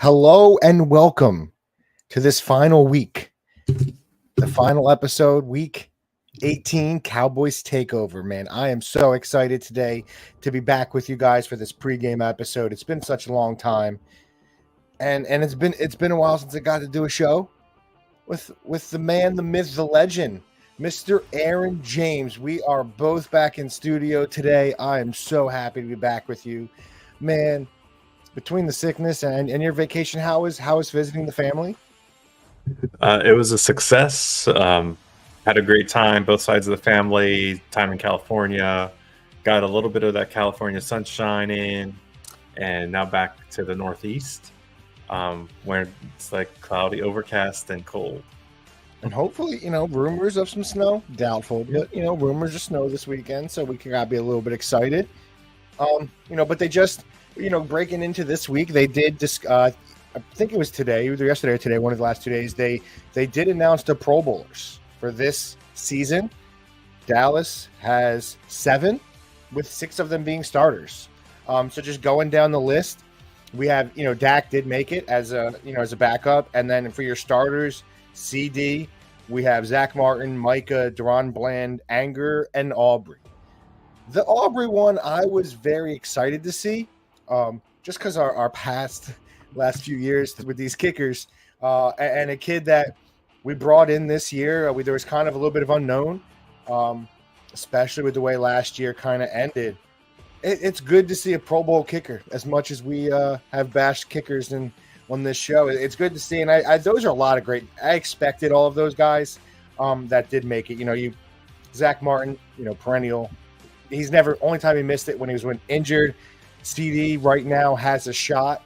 Hello and welcome to this final week, the final episode, week 18, Cowboys Takeover. Man, I am so excited today to be back with you guys for this pregame episode. It's been such a long time, and it's been a while since I got to do a show with the man, the myth, the legend, Mr. Aaron James. We are both back in studio today. I am so happy to be back with you, man. Between the sickness and your vacation, how is visiting the family? It was a success. Had a great time, both sides of the family, time in California. Got a little bit of that California sunshine in, and now back to the Northeast, where it's like cloudy, overcast, and cold. And hopefully, rumors of some snow. Doubtful, but rumors of snow this weekend, so we can be a little bit excited. But they just, breaking into this week, they did I think it was today, either yesterday or today, one of the last 2 days, they did announce the Pro Bowlers for this season. Dallas has 7, with 6 of them being starters. So just going down the list, we have, Dak did make it as a backup, and then for your starters, CD, we have Zach Martin, Micah, Deron Bland, Anger, and Aubrey. The Aubrey one I was very excited to see, just because our last few years with these kickers, and a kid that we brought in this year, there was kind of a little bit of unknown, especially with the way last year kind of ended. It's good to see a Pro Bowl kicker, as much as we have bashed kickers on this show. It's good to see, and I those are a lot of great. I expected all of those guys that did make it. Zach Martin, perennial. He's never, only time he missed it when he was injured. CD right now has a shot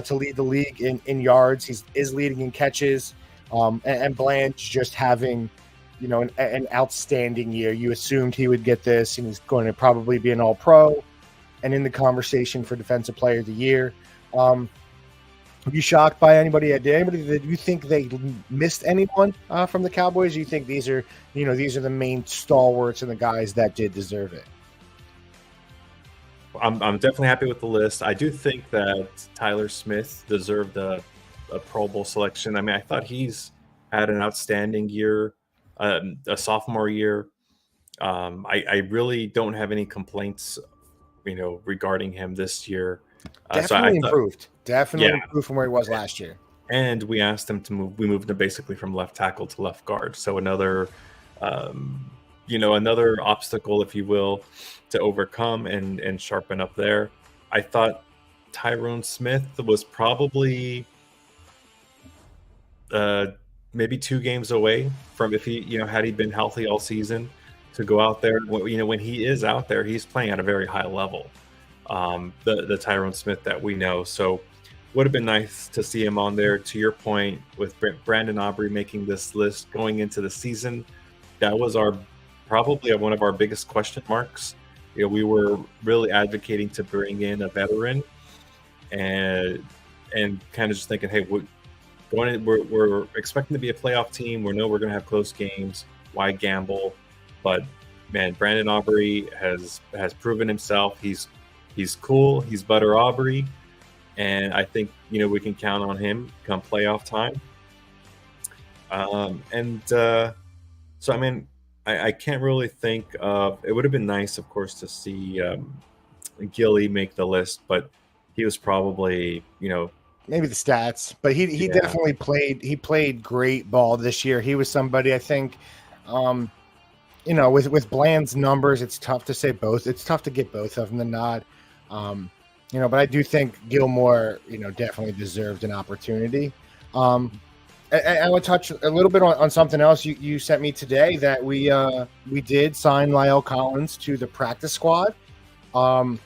to lead the league in yards. He is leading in catches, and Bland's just having, an outstanding year. You assumed he would get this, and he's going to probably be an All-Pro and in the conversation for Defensive Player of the Year. Are you shocked by anybody? Did you think they missed anyone from the Cowboys? Do you think these are the main stalwarts and the guys that did deserve it? I'm definitely happy with the list. I do think that Tyler Smith deserved a Pro Bowl selection. I mean, I thought he's had an outstanding year, a sophomore year. I really don't have any complaints, regarding him this year. Definitely improved. Definitely improved from where he was last year. And we asked him to move. We moved him basically from left tackle to left guard. So another obstacle, if you will, to overcome and sharpen up there. I thought Tyrone Smith was probably maybe 2 games away from, if he, had he been healthy all season, to go out there. When he is out there, he's playing at a very high level. The Tyrone Smith that we know. So would have been nice to see him on there. To your point, with Brandon Aubrey making this list going into the season, that was probably one of our biggest question marks. We were really advocating to bring in a veteran, and kind of just thinking, hey, we're expecting to be a playoff team. We know we're going to have close games. Why gamble? But man, Brandon Aubrey has proven himself. He's cool. He's Butter Aubrey, and I think we can count on him come playoff time. So I mean, I can't really think of. It would have been nice, of course, to see Gilly make the list, but he was probably maybe the stats, but he definitely played. He played great ball this year. He was somebody, I think. With Bland's numbers, it's tough to say both. It's tough to get both of them the nod. But I do think Gilmore, definitely deserved an opportunity. I would touch a little bit on something else you sent me today, that we did sign Lyle Collins to the practice squad. Do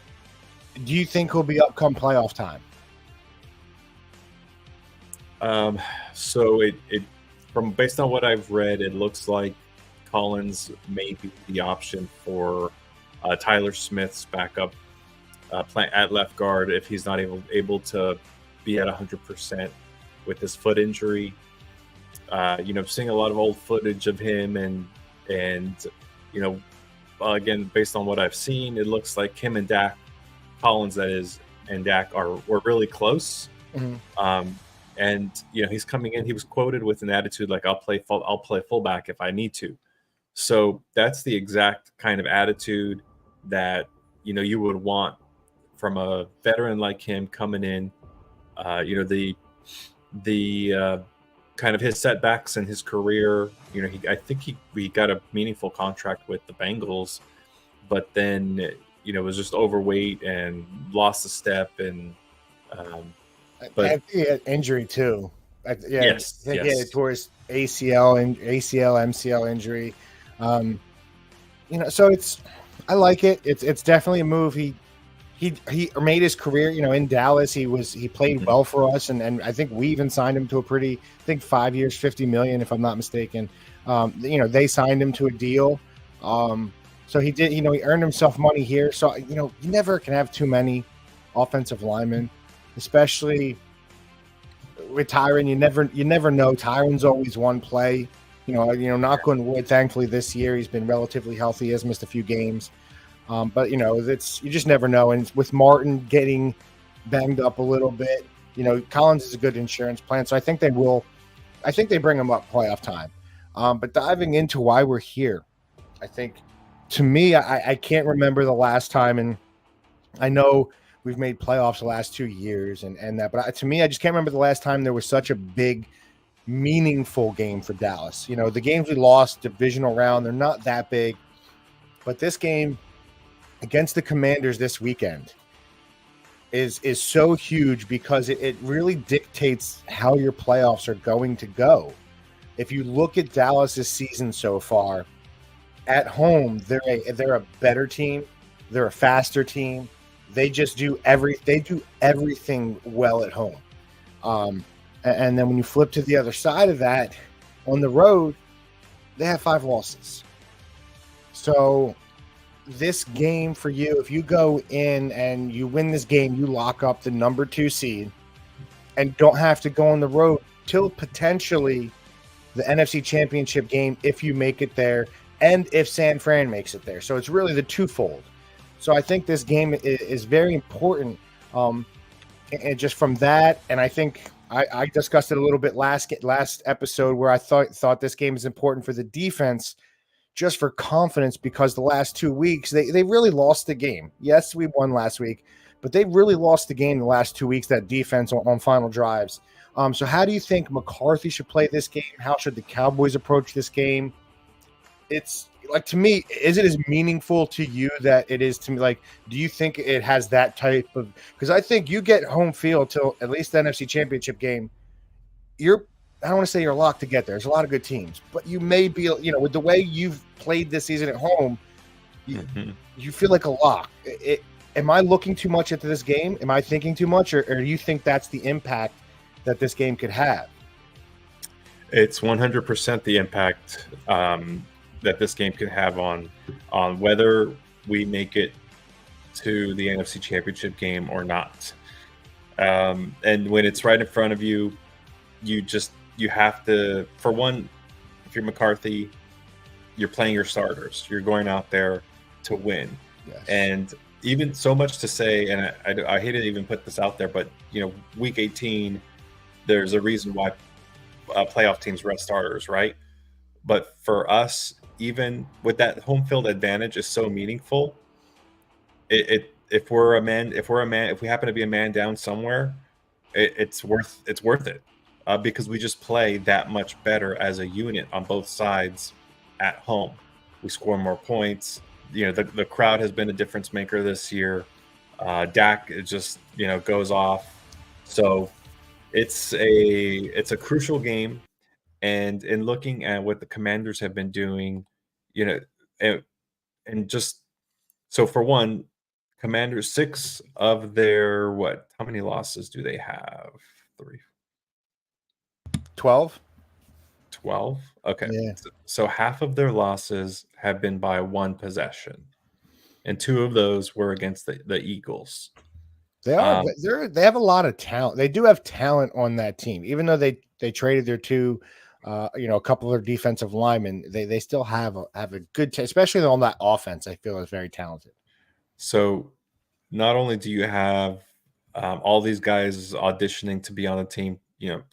you think he'll be up come playoff time? So based on what I've read, it looks like Collins may be the option for Tyler Smith's backup at left guard if he's not able to be at 100% with his foot injury. Seeing a lot of old footage of him, and again, based on what I've seen, it looks like him and Dak Collins, that is, and Dak were really close. Mhm. Um, and he's coming in. He was quoted with an attitude like, I'll play fullback if I need to." So that's the exact kind of attitude that you would want from a veteran like him coming in. The kind of his setbacks in his career. I think he got a meaningful contract with the Bengals, but then was just overweight and lost a step. And I but think he had injury too. Yeah, I yes, think he had yes. tore his ACL and ACL MCL injury. Um, so I like it. It's definitely a move. He made his career, in Dallas. He played Mhm. well for us, and I think we even signed him to a pretty, I think 5 years, 50 million, if I'm not mistaken. They signed him to a deal. So he did, he earned himself money here. So you never can have too many offensive linemen, especially with Tyron. You never know. Tyron's always one play. Knock on wood. Thankfully, this year he's been relatively healthy. He has missed a few games. But you just never know. And with Martin getting banged up a little bit, Collins is a good insurance plan. So I think they bring him up playoff time. But diving into why we're here, I think to me, I can't remember the last time, and I know we've made playoffs the last 2 years and that, but to me, I just can't remember the last time there was such a big, meaningful game for Dallas. The games we lost divisional round, they're not that big, but this game against the Commanders this weekend is so huge because it really dictates how your playoffs are going to go. If you look at Dallas's season so far, at home they're a better team, they're a faster team. They do everything well at home. And then when you flip to the other side of that, on the road, they have 5 losses. So this game for you, if you go in and you win this game, you lock up the number 2 seed and don't have to go on the road till potentially the NFC Championship game if you make it there and if San Fran makes it there. So it's really the twofold. So I think this game is very important. And just from that, and I think I discussed it a little bit last episode where I thought this game is important for the defense, just for confidence, because the last 2 weeks they really lost the game. Yes, we won last week, but they really lost the game the last 2 weeks, that defense on final drives. So how do you think McCarthy should play this game? How should the Cowboys approach this game? It's like, to me, is it as meaningful to you that it is to me? Like, do you think it has that type of, because I think you get home field till at least the NFC Championship game, you're, I don't want to say you're locked to get there. There's a lot of good teams, but you may be, with the way you've played this season at home, you feel like a lock. Am I looking too much into this game? Am I thinking too much, or do you think that's the impact that this game could have? It's 100% the impact that this game can have on whether we make it to the NFC Championship game or not. And when it's right in front of you, you have to, for one, if you're McCarthy, you're playing your starters. You're going out there to win. Yes. And even so much to say, and I hate to even put this out there, but week 18, there's a reason why playoff teams rest starters, right? But for us, even with that home field advantage is so meaningful. If we happen to be a man down somewhere, it's worth it because we just play that much better as a unit on both sides at home. We score more points. The crowd has been a difference maker this year. Dak, it just goes off. So it's a crucial game. And in looking at what the Commanders have been doing, and just so for one, Commanders, 6 of their what? How many losses do they have? 3, 12. 12? Okay. Yeah. So half of their losses have been by 1 possession, and 2 of those were against the Eagles. They are. Um, They have a lot of talent. They do have talent on that team, even though they traded their 2, a couple of their defensive linemen. They still have a good, especially on that offense. I feel is very talented. so not only do you have All these guys auditioning to be on the team,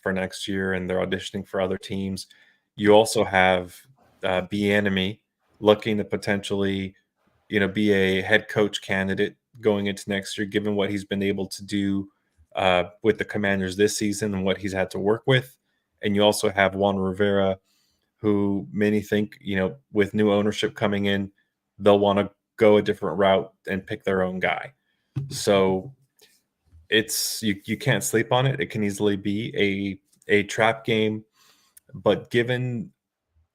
for next year, and they're auditioning for other teams. You also have Bieniemy looking to potentially, be a head coach candidate going into next year, given what he's been able to do with the Commanders this season and what he's had to work with. And you also have Juan Rivera, who many think, with new ownership coming in, they'll want to go a different route and pick their own guy. So it's you can't sleep on it. It can easily be a trap game, but given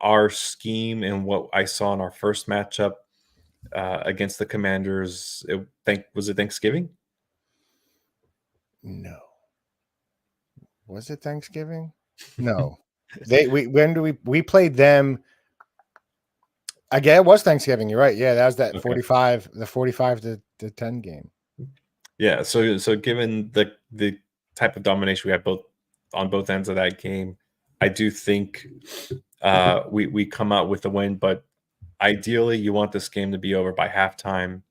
our scheme and what I saw in our first matchup against the Commanders, was it Thanksgiving? No. Was it Thanksgiving? No. We played them. Again, it was Thanksgiving. You're right. Yeah, that was that Okay. 45 to 10 game. Yeah. So given the type of domination we had on both ends of that game, I do think we come out with a win. But ideally, you want this game to be over by halftime.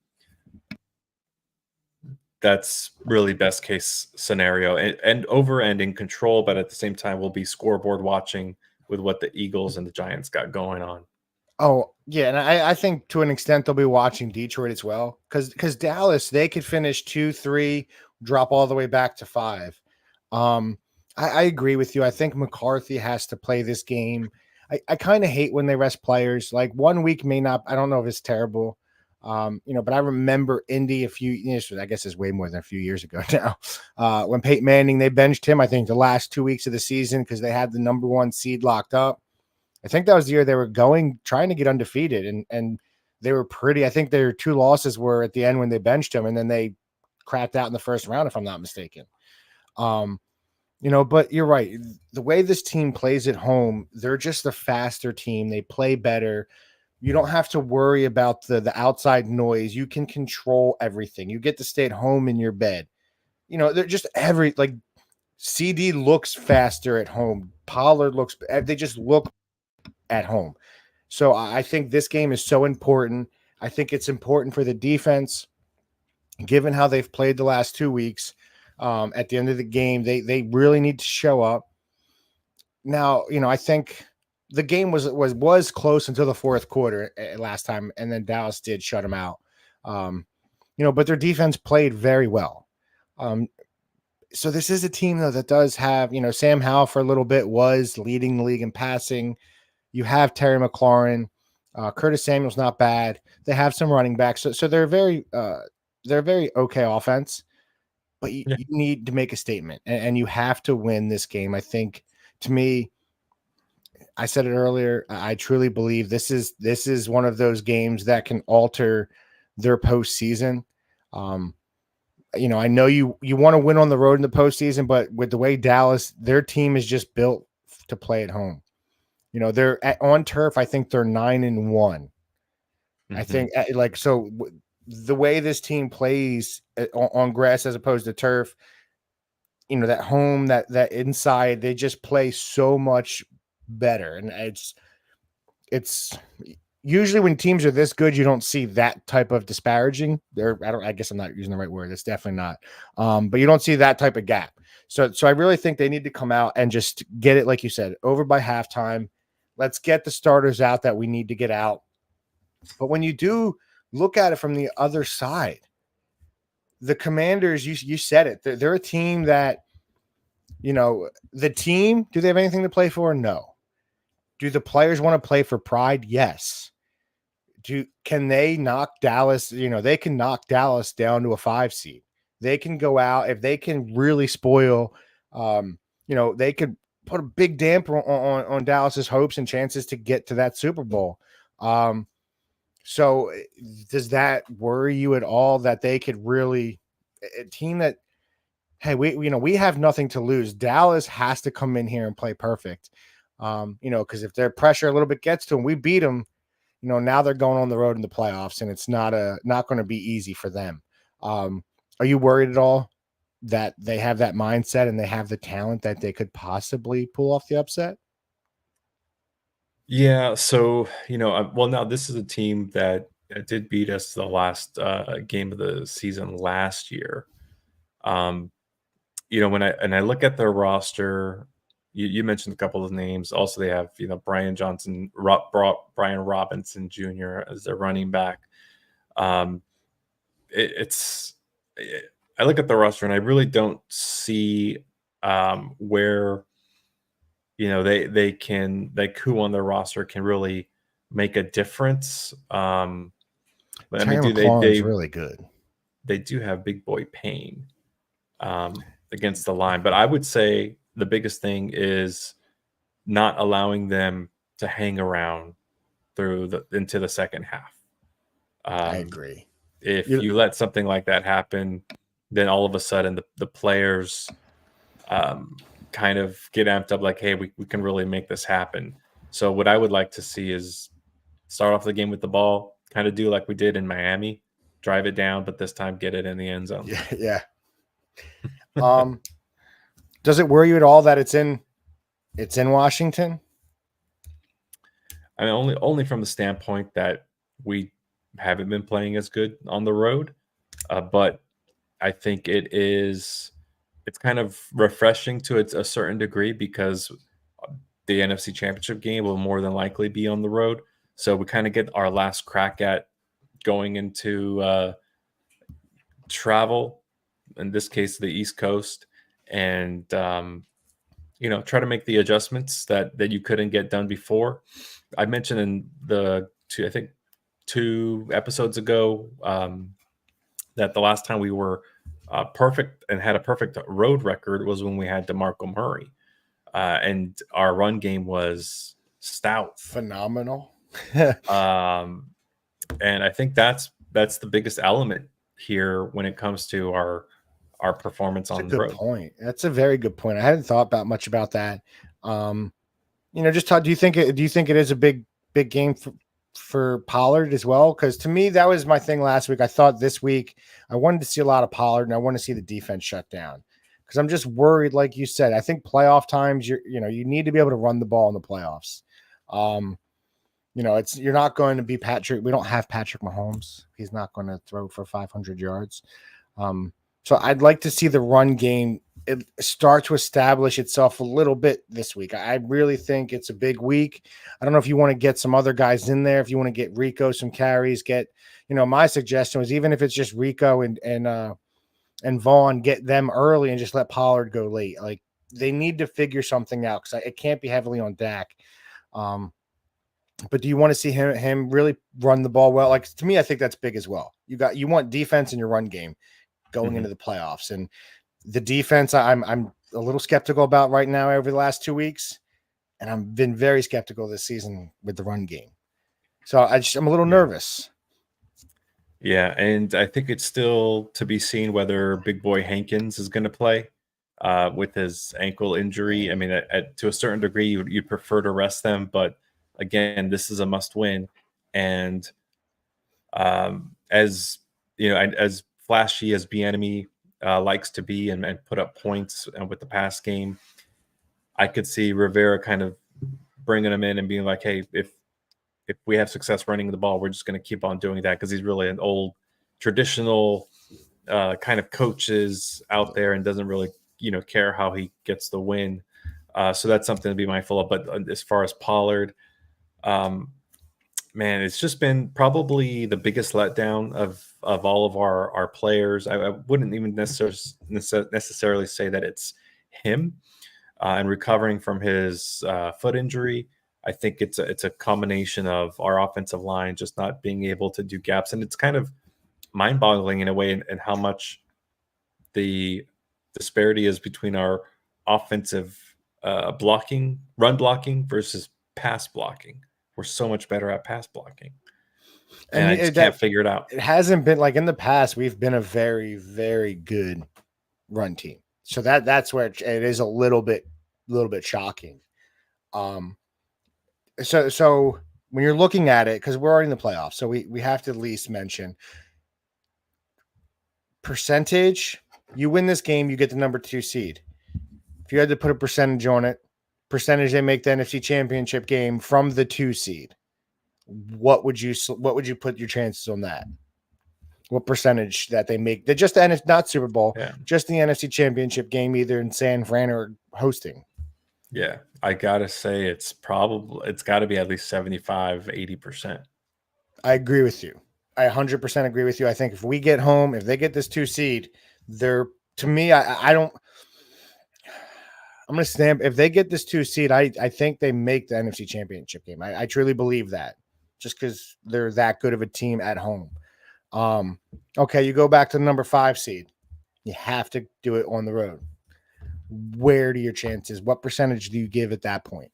That's really best case scenario, and over and in control, but at the same time we'll be scoreboard watching with what the Eagles and the Giants got going on. Oh, yeah, and I think to an extent they'll be watching Detroit as well, because Dallas, they could finish 2-3, drop all the way back to 5. I agree with you. I think McCarthy has to play this game. I kind of hate when they rest players. Like 1 week may not. I don't know if it's terrible. But I remember Indy a few years. I guess it's way more than a few years ago now. When Peyton Manning, they benched him. I think the last 2 weeks of the season because they had the number 1 seed locked up. I think that was the year they were trying to get undefeated, and they were pretty. I think their 2 losses were at the end when they benched him, and then they crapped out in the first round, if I'm not mistaken. But you're right. The way this team plays at home, they're just a faster team. They play better. You don't have to worry about the outside noise. You can control everything. You get to stay at home in your bed. They're just like CD looks faster at home. Pollard they just look at home. So I think this game is so important. I think it's important for the defense, given how they've played the last 2 weeks. At the end of the game, they really need to show up. Now, I think the game was close until the fourth quarter last time, and then Dallas did shut them out. But their defense played very well. So this is a team though that does have, Sam Howell for a little bit was leading the league in passing. You have Terry McLaurin, Curtis Samuel's not bad. They have some running backs, so they're very okay offense. But you need to make a statement, and you have to win this game. I think, to me, I said it earlier. I truly believe this is one of those games that can alter their postseason. I know you want to win on the road in the postseason, but with the way Dallas, their team is just built to play at home. They're on turf. I think they're 9-1. Mm-hmm. I think the way this team plays on grass as opposed to turf, that home, that inside, they just play so much better. And it's usually when teams are this good, you don't see that type of disparaging there. I guess I'm not using the right word. It's definitely not. But you don't see that type of gap. So I really think they need to come out and just get it, like you said, over by halftime. Let's get the starters out that we need to get out. But when you do look at it from the other side, the Commanders, you said it. They're a team that, the team, do they have anything to play for? No. Do the players want to play for pride? Yes. Can they knock Dallas? They can knock Dallas down to a 5 seed. They can go out if they can really spoil. They could put a big damper on Dallas's hopes and chances to get to that Super Bowl. So does that worry you at all that they could really a team that, hey, we have nothing to lose. Dallas has to come in here and play perfect. Because if their pressure a little bit gets to them, we beat them. Now they're going on the road in the playoffs, and it's not going to be easy for them. Are you worried at all that they have that mindset and they have the talent that they could possibly pull off the upset? Yeah. So, now this is a team that did beat us the last game of the season last year. Um, when I look at their roster, you mentioned a couple of names. Also, they have Brian Robinson Jr. as their running back. Um, it's I look at the roster and I really don't see where who on their roster can really make a difference. But I Terry mean, McLaurin's really good. they do have Big Boy Payne against the line, but I would say the biggest thing is not allowing them to hang around into the second half. I agree. If you let something like that happen, then all of a sudden the players kind of get amped up like, hey, we can really make this happen. So what I would like to see is start off the game with the ball, kind of do like we did in Miami, drive it down, but this time get it in the end zone. Yeah. Does it worry you at all that it's in Washington? I mean, only from the standpoint that we haven't been playing as good on the road, but I think it's kind of refreshing to a certain degree because the NFC Championship game will more than likely be on the road. So we kind of get our last crack at going into travel, in this case, the East Coast, and try to make the adjustments that you couldn't get done before. I mentioned in the two episodes ago that the last time we were perfect and had a perfect road record was when we had DeMarco Murray. And our run game was stout, phenomenal. And I think that's the biggest element here when it comes to our performance on the road. Good point. That's a very good point. I hadn't thought about much about that. Just do you think it is a big game for Pollard as well? Because to me, that was my thing last week. I thought this week I wanted to see a lot of Pollard, and I want to see the defense shut down. Because I'm just worried, like you said. I think playoff times, you need to be able to run the ball in the playoffs. You're not going to be Patrick. We don't have Patrick Mahomes. He's not going to throw for 500 yards. So I'd like to see the run game start to establish itself a little bit this week. I really think it's a big week. I don't know if you want to get some other guys in there. If you want to get Rico some carries, my suggestion was even if it's just Rico and Vaughn, get them early and just let Pollard go late. Like they need to figure something out because it can't be heavily on Dak. But do you want to see him really run the ball well? Like to me, I think that's big as well. You want defense in your run game going into the playoffs, and the defense I'm a little skeptical about right now over the last 2 weeks, and I've been very skeptical this season with the run game. So I'm a little nervous. Yeah, and I think it's still to be seen whether Big Boy Hankins is going to play with his ankle injury. I mean, to a certain degree, you'd prefer to rest them, but again, this is a must-win. And as flashy as Bieniemy likes to be and put up points with the pass game, I could see Rivera kind of bringing him in and being like, hey, if we have success running the ball, we're just going to keep on doing that because he's really an old traditional kind of coaches out there and doesn't really care how he gets the win. So that's something to be mindful of. But as far as Pollard, man, it's just been probably the biggest letdown of all of our players. I wouldn't even necessarily say that it's him. And recovering from his foot injury, I think it's a combination of our offensive line just not being able to do gaps, and it's kind of mind-boggling in a way in how much the disparity is between our offensive run blocking versus pass blocking. We're so much better at pass blocking. And I just can't figure it out. It hasn't been like in the past, we've been a very, very good run team. So that's where it is a little bit shocking. So when you're looking at it, because we're already in the playoffs, so we have to at least mention percentage. You win this game, you get the number 2 seed. If you had to put a percentage on it, percentage they make the NFC Championship game from the 2 seed, what would you put your chances on that? what percentage that they make. They're just the not Super Bowl, Yeah. just the NFC Championship game, either in San Fran or hosting. Yeah. I gotta say it's got to be at least 75, 80%. I agree with you. I 100% agree with you. I think if we get home, if they get this 2 seed, they're to me. I don't. I'm going to stand. If they get this 2 seed, I think they make the NFC Championship game. I truly believe that, just because they're that good of a team at home. Okay, you go back to the number 5 seed. You have to do it on the road. Where do your chances? What percentage do you give at that point?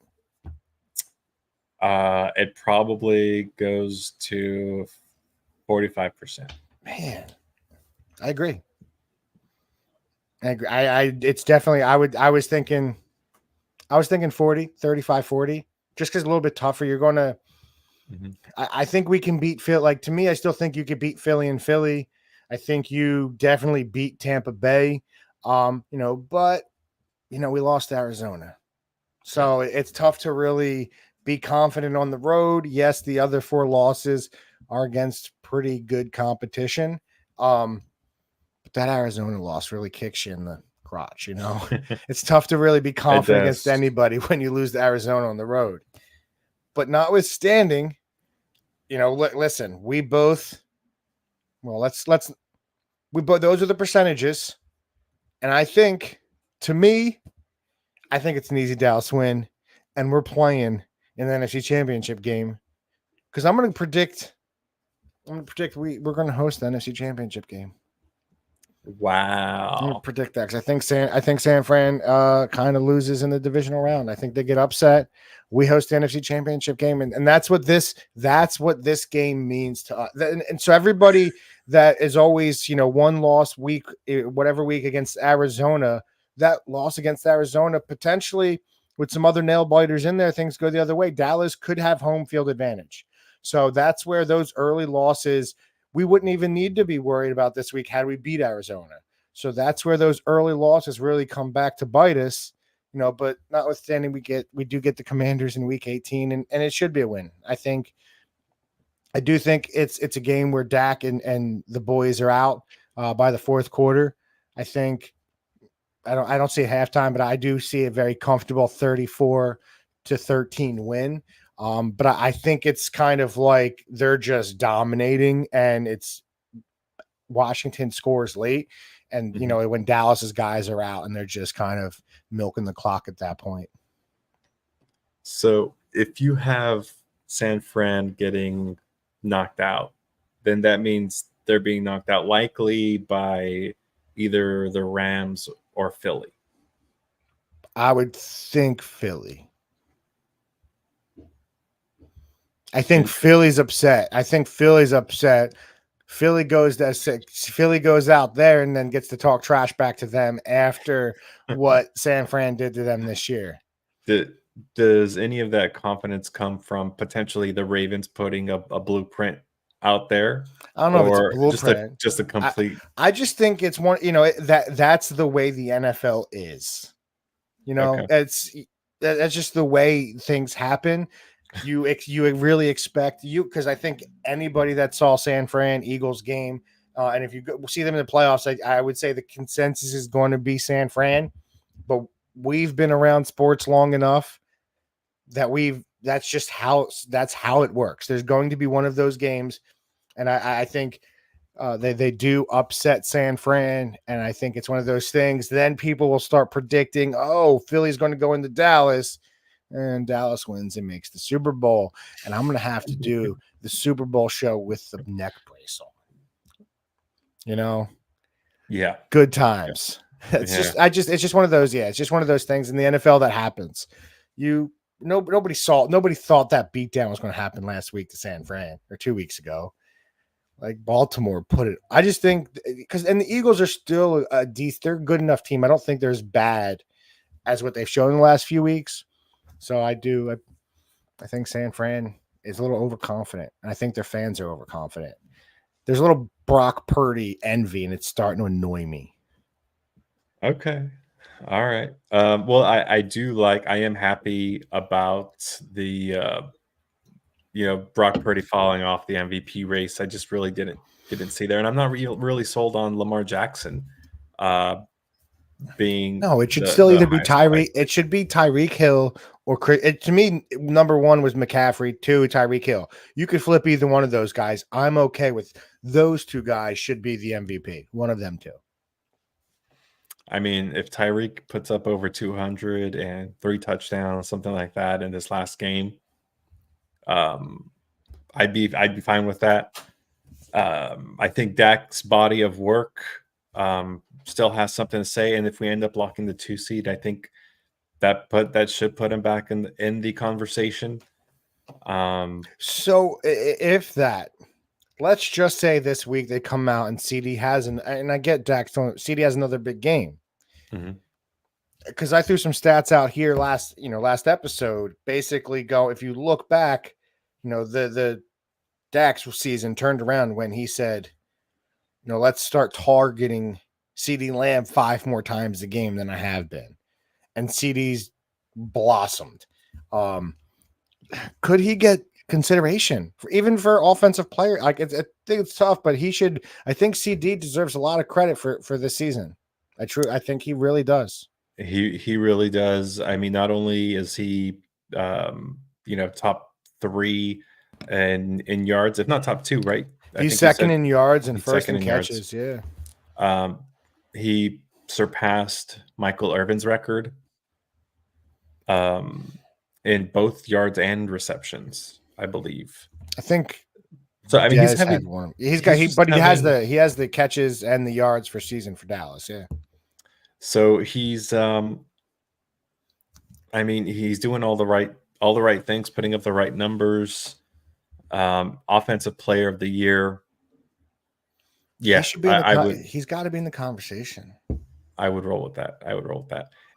It probably goes to 45%. Man, I agree. I agree. It's definitely, I was thinking 40, 35, 40, just because a little bit tougher. You're going to, I think we can beat Philly. Like, to me, I still think you could beat Philly and Philly. I think you definitely beat Tampa Bay. But we lost Arizona. So it's tough to really be confident on the road. Yes, the other 4 losses are against pretty good competition. But that Arizona loss really kicks you in the crotch, It's tough to really be confident against anybody when you lose to Arizona on the road. But notwithstanding, listen, we both, those are the percentages. And I think, to me, I think it's an easy Dallas win. And we're playing in the NFC Championship game, because I'm going to predict we're going to host the NFC Championship game. Wow. I'm going to predict that, because I think San Fran kind of loses in the divisional round. I think they get upset. We host the NFC Championship game, and that's what this game means to us. And so everybody that is always, one loss week, whatever week against Arizona, that loss against Arizona, potentially with some other nail biters in there, things go the other way. Dallas could have home field advantage. So that's where those early losses, we wouldn't even need to be worried about this week had we beat Arizona. So that's where those early losses really come back to bite us, but notwithstanding, we do get the Commanders in week 18, and it should be a win. I do think it's a game where Dak and the boys are out by the fourth quarter. I don't see a halftime, but I do see a very comfortable 34-13 win. But I think it's kind of like they're just dominating, and it's Washington scores late, and when Dallas's guys are out, and they're just kind of milking the clock at that point. So if you have San Fran getting knocked out, then that means they're being knocked out likely by either the Rams or Philly. I would think Philly. I think Philly's upset. Philly goes out there and then gets to talk trash back to them after what San Fran did to them this year. Does any of that confidence come from potentially the Ravens putting a blueprint out there? I don't know if it's a blueprint. Just a complete. I just think it's one. That's the way the NFL is. Okay. That's just the way things happen. You really expect because I think anybody that saw San Fran Eagles game, and if you see them in the playoffs, I would say the consensus is going to be San Fran. But we've been around sports long enough that that's how it works. There's going to be one of those games, and I think they do upset San Fran, and I think it's one of those things. Then people will start predicting, oh, Philly's going to go into Dallas. And Dallas wins and makes the Super Bowl. And I'm going to have to do the Super Bowl show with the neck brace on. Yeah. Good times. Yeah. It's just one of those. Yeah. It's just one of those things in the NFL that happens. Nobody thought that beatdown was going to happen last week to San Fran or 2 weeks ago. Like Baltimore put it. I just think and the Eagles are still they're a good enough team. I don't think they're as bad as what they've shown in the last few weeks. So I think San Fran is a little overconfident, and I think their fans are overconfident. There's a little Brock Purdy envy, and it's starting to annoy me. Okay. All right. Well, I am happy about the Brock Purdy falling off the MVP race. I just really didn't see there, and I'm not really sold on Lamar Jackson being No, it should still the either be highest price. Tyreek. It should be Tyreek Hill or Chris. To me, number one was McCaffrey. Two, Tyreek Hill. You could flip either one of those guys. I'm okay with those two guys. Should be the MVP. One of them two. I mean, if Tyreek puts up over 200 and 3 touchdowns, something like that in this last game, I'd be fine with that. I think Dak's body of work still has something to say, and if we end up locking the 2 seed, I think that should put him back in the conversation. So if that, let's just say this week they come out and CD has and I get Dak. CD has another big game. Because I threw some stats out here last episode. Basically, if you look back, the Dak's season turned around when he said, let's start targeting CD Lamb 5 more times a game than I have been, and CD's blossomed. Could he get consideration even for offensive player? I think it's tough, but he should. I think CD deserves a lot of credit for this season. I think he really does. He really does. I mean, not only is he top 3 in yards, if not top 2, right? He's second in yards and first in catches. Yards. Yeah. He surpassed Michael Irvin's record in both yards and receptions, I believe. I think. So I mean, he has the catches and the yards for season for Dallas. Yeah. So he's he's doing all the right things, putting up the right numbers. Offensive player of the year. Yeah, he's got to be in the conversation. I would roll with that.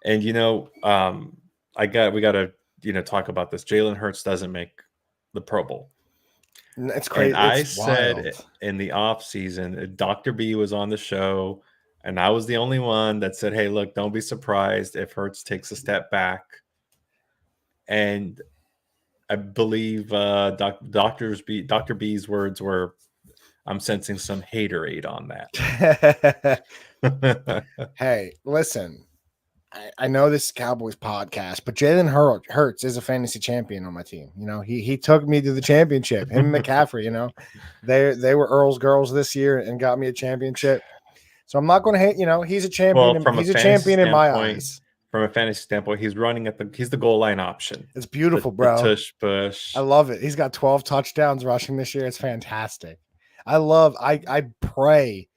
And we got to talk about this. Jalen Hurts doesn't make the Pro Bowl. It's crazy. And I said in the off season, Dr. B was on the show, and I was the only one that said, "Hey, look, don't be surprised if Hurts takes a step back." And I believe Dr. B's words were, "I'm sensing some haterade on that." Hey, listen, I know this is Cowboys podcast, but Jalen Hurts is a fantasy champion on my team. He took me to the championship. Him and McCaffrey, they were Earl's girls this year and got me a championship. So I'm not going to hate. He's a champion. Well, he's a champion in my eyes. From a fantasy standpoint, he's the goal line option. It's beautiful, bro. The tush push. I love it. He's got 12 touchdowns rushing this year. It's fantastic. I pray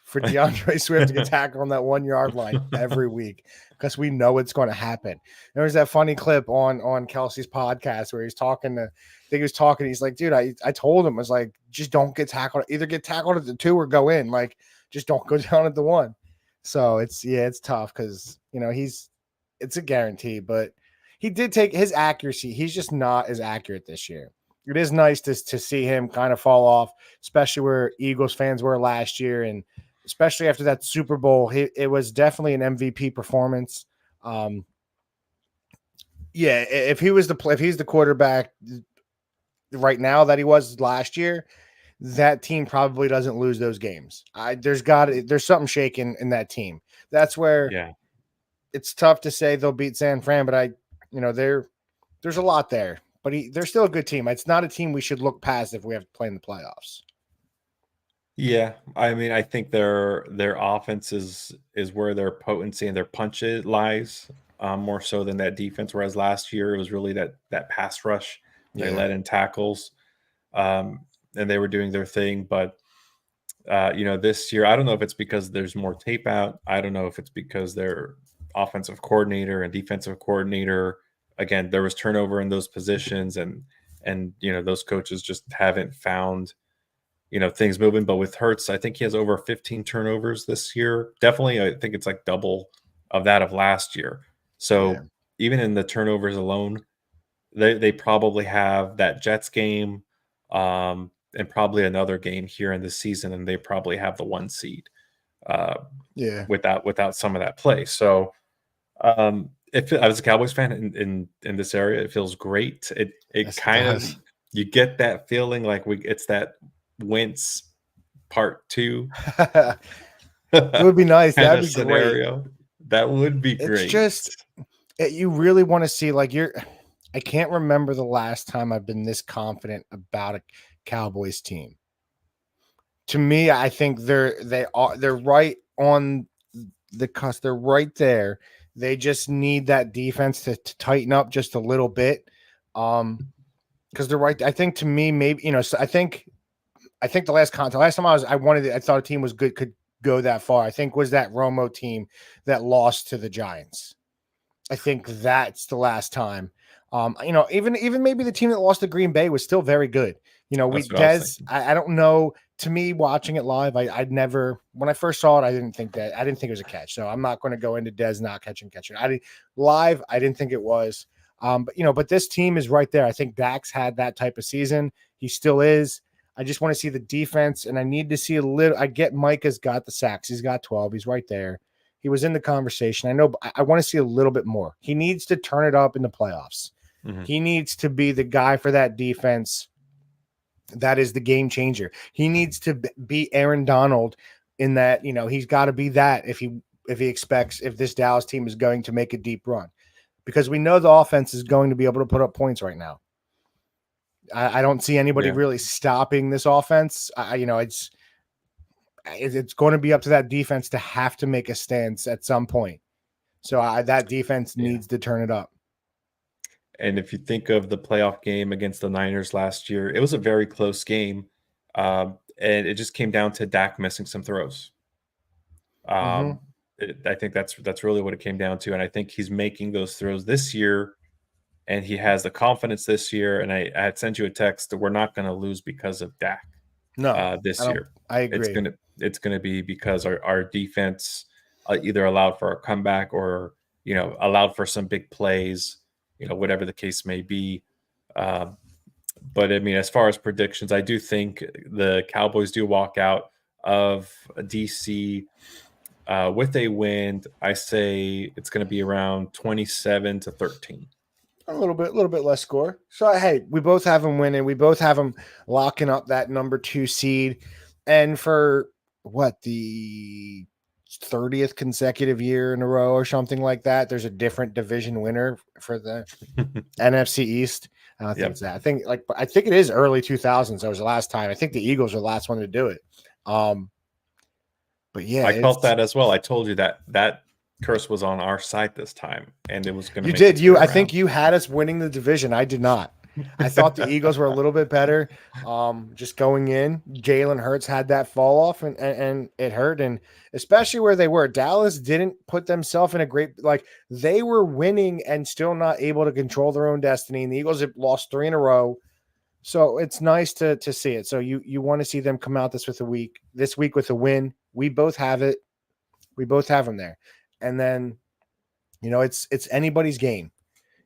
for DeAndre Swift to get tackled on that 1 yard line every week because we know it's going to happen. There was that funny clip on Kelsey's podcast where he's talking to, I think he was talking. He's like, dude, I told him, I was like, just don't get tackled. Either get tackled at the 2 or go in. Like, just don't go down at the 1. So it's tough because, it's a guarantee, but he did take his accuracy. He's just not as accurate this year. It is nice to see him kind of fall off, especially where Eagles fans were last year. And especially after that Super Bowl, it was definitely an MVP performance. If he's the quarterback right now that he was last year, that team probably doesn't lose those games. There's something shaking in that team. That's where it's tough to say they'll beat San Fran, but there's a lot there. But they're still a good team. It's not a team we should look past if we have to play in the playoffs. Yeah, I mean, I think their offense is where their potency and their punch lies, more so than that defense. Whereas last year it was really that pass rush. They let in tackles, and they were doing their thing. But this year, I don't know if it's because there's more tape out. I don't know if it's because their offensive coordinator and defensive coordinator, again, there was turnover in those positions, and those coaches just haven't found things moving. But with Hurts, I think he has over 15 turnovers this year. Definitely, I think it's like double of that of last year. So even in the turnovers alone, they probably have that Jets game, and probably another game here in the season, and they probably have the 1 seed. Without some of that play. So if I was a Cowboys fan in this area, it feels great. It kind of You get that feeling like it's that Wentz part 2 It would be nice. kind That'd of be great. scenario. That would be It's great. just you really want to see like I can't remember the last time I've been this confident about a Cowboys team. To me, I think they're right on the cusp. They're right there. They just need that defense to tighten up just a little bit. Because they're right. I think to me, maybe so I think the last time I thought a team was good could go that far. I think was that Romo team that lost to the Giants. I think that's the last time. Even maybe the team that lost to Green Bay was still very good. That's what I was thinking. I don't know. To me, watching it live, I'd never when I first saw it, I didn't think it was a catch. So I'm not going to go into Dez not catching. I didn't think it was. But this team is right there. I think Dak's had that type of season. He still is. I just want to see the defense, and I need to see a little. I get Micah's got the sacks. He's got 12. He's right there. He was in the conversation. I know, but I want to see a little bit more. He needs to turn it up in the playoffs. Mm-hmm. He needs to be the guy for that defense. That is the game changer. He needs to be Aaron Donald in that, he's got to be that if he expects if this Dallas team is going to make a deep run, because we know the offense is going to be able to put up points right now. I don't see anybody really stopping this offense. It's going to be up to that defense to have to make a stance at some point. So that defense needs to turn it up. And if you think of the playoff game against the Niners last year, it was a very close game. And it just came down to Dak missing some throws. I think that's really what it came down to. And I think he's making those throws this year, and he has the confidence this year. And I had sent you a text that we're not going to lose because of Dak. No, this year. I agree. It's gonna be because our defense either allowed for a comeback or allowed for some big plays, whatever the case may be. But I mean, as far as predictions, I do think the Cowboys do walk out of DC with a win. I say it's going to be around 27-13. A little bit less score. So hey, we both have them winning. We both have them locking up that number 2 seed. And for the 30th consecutive year in a row or something like that, there's a different division winner for the NFC East. I don't think it's that. I think it is early 2000s. That was the last time. I think the Eagles were the last one to do it. But yeah, I felt that as well. I told you that curse was on our side this time, and it was going to. You did. I think you had us winning the division. I did not. I thought the Eagles were a little bit better. Just going in, Jalen Hurts had that fall off, and it hurt, and especially where they were. Dallas didn't put themselves in a great they were winning and still not able to control their own destiny. And the Eagles have lost 3 in a row, so it's nice to see it. So you want to see them come out this week with a win. We both have it. We both have them there. And then, it's anybody's game.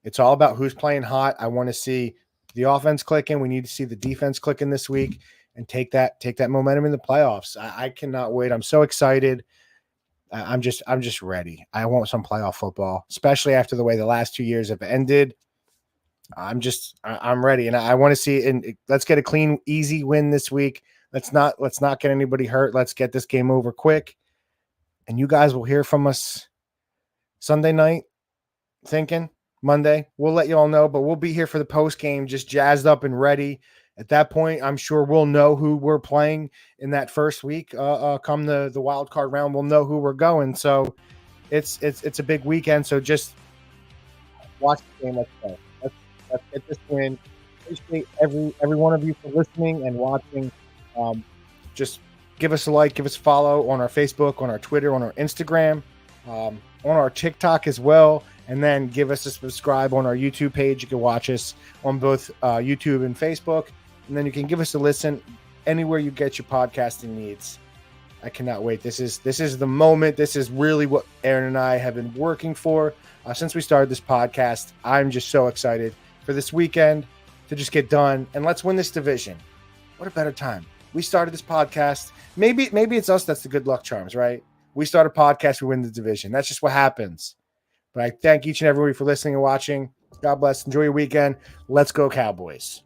It's all about who's playing hot. I want to see the offense clicking. We need to see the defense clicking this week and take that momentum in the playoffs. I cannot wait. I'm so excited. I'm just ready. I want some playoff football, especially after the way the last 2 years have ended. I'm ready, and I want to see. And let's get a clean, easy win this week. Let's not get anybody hurt. Let's get this game over quick. And you guys will hear from us Sunday night, thinking Monday. We'll let you all know, but we'll be here for the post game, just jazzed up and ready. At that point, I'm sure we'll know who we're playing in that first week. Come the wild card round, we'll know who we're going. So it's a big weekend. So just watch the game. Let's go. Let's get this win. Appreciate every one of you for listening and watching. Just give us a like, give us a follow on our Facebook, on our Twitter, on our Instagram, on our TikTok as well. And then give us a subscribe on our YouTube page. You can watch us on both YouTube and Facebook. And then you can give us a listen anywhere you get your podcasting needs. I cannot wait. This is the moment. This is really what Aaron and I have been working for since we started this podcast. I'm just so excited for this weekend to just get done. And let's win this division. What a better time. We started this podcast. Maybe it's us that's the good luck charms, right? We start a podcast, we win the division. That's just what happens. But I thank each and every one for listening and watching. God bless. Enjoy your weekend. Let's go Cowboys.